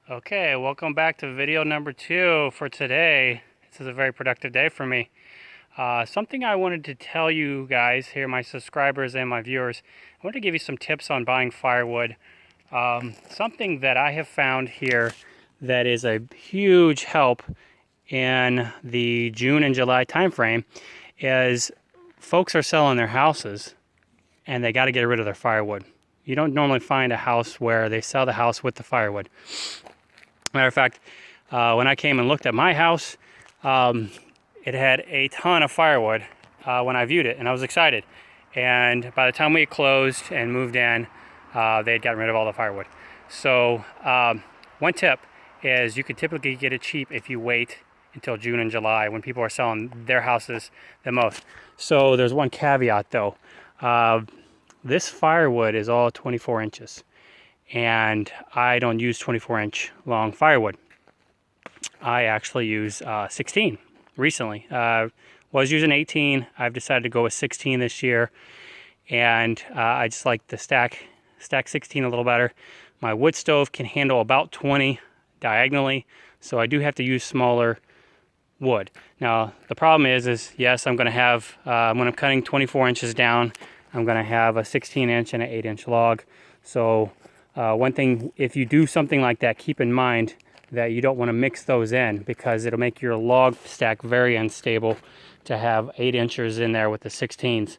Okay, welcome back to video number 2 for today. This is a very productive day for me. Something I wanted to tell you guys here, my subscribers and my viewers, I want to give you some tips on buying firewood. Something that I have found here that is a huge help in the June and July time frame is folks are selling their houses and they got to get rid of their firewood. You don't normally find a house where they sell the house with the firewood. Matter of fact, when I came and looked at my house, it had a ton of firewood when I viewed it, and I was excited. And by the time we closed and moved in, they had gotten rid of all the firewood. So one tip is you could typically get it cheap if you wait until June and July when people are selling their houses the most. So there's one caveat though. This firewood is all 24 inches. And I don't use 24-inch long firewood. I actually use 16 recently. Was using 18. I've decided to go with 16 this year, and I just like to stack 16 a little better. My wood stove can handle about 20 diagonally, so I do have to use smaller wood. Now the problem is yes, I'm going to have when I'm cutting 24 inches down, I'm going to have a 16-inch and an 8-inch log. So one thing, if you do something like that, keep in mind that you don't want to mix those in because it'll make your log stack very unstable to have 8 inches in there with the 16s.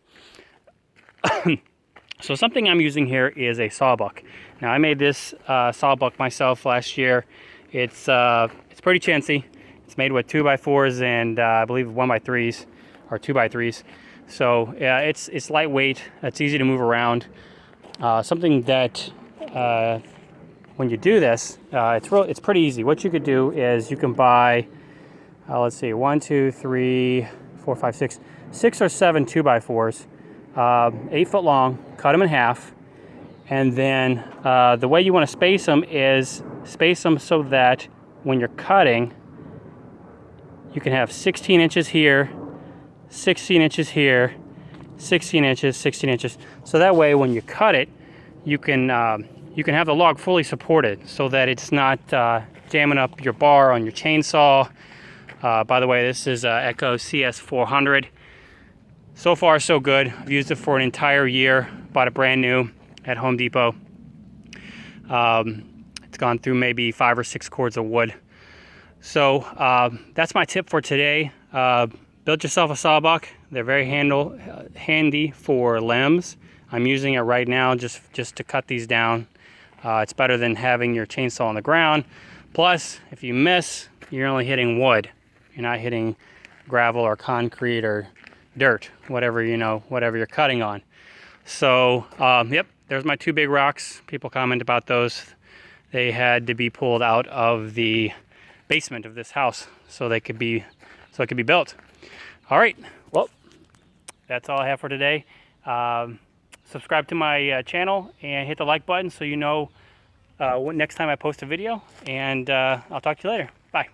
So something I'm using here is a sawbuck. Now I made this sawbuck myself last year. It's pretty chintzy. It's made with 2x4s and I believe 1x3s or 2x3s. So yeah, it's lightweight. It's easy to move around. Something that when you do this, it's pretty easy. What you could do is you can buy, let's see, 1, 2, 3, 4, 5, 6, 6 or 7 2x4s, 8 foot long. Cut them in half, and then the way you want to space them is space them so that when you're cutting, you can have 16 inches here, 16 inches here, 16 inches, 16 inches. So that way, when you cut it, you can have the log fully supported so that it's not jamming up your bar on your chainsaw. By the way, this is Echo CS400. So far, so good. I've used it for an entire year. Bought it brand new at Home Depot. It's gone through maybe 5 or 6 cords of wood. So that's my tip for today. Build yourself a sawbuck. They're very handy for limbs. I'm using it right now just to cut these down. It's better than having your chainsaw on the ground. Plus, if you miss, you're only hitting wood. You're not hitting gravel or concrete or dirt, whatever you're cutting on. So, yep, there's my 2 big rocks. People comment about those. They had to be pulled out of the basement of this house so it could be built. All right, well, that's all I have for today. Subscribe to my channel and hit the like button so you know next time I post a video, and I'll talk to you later.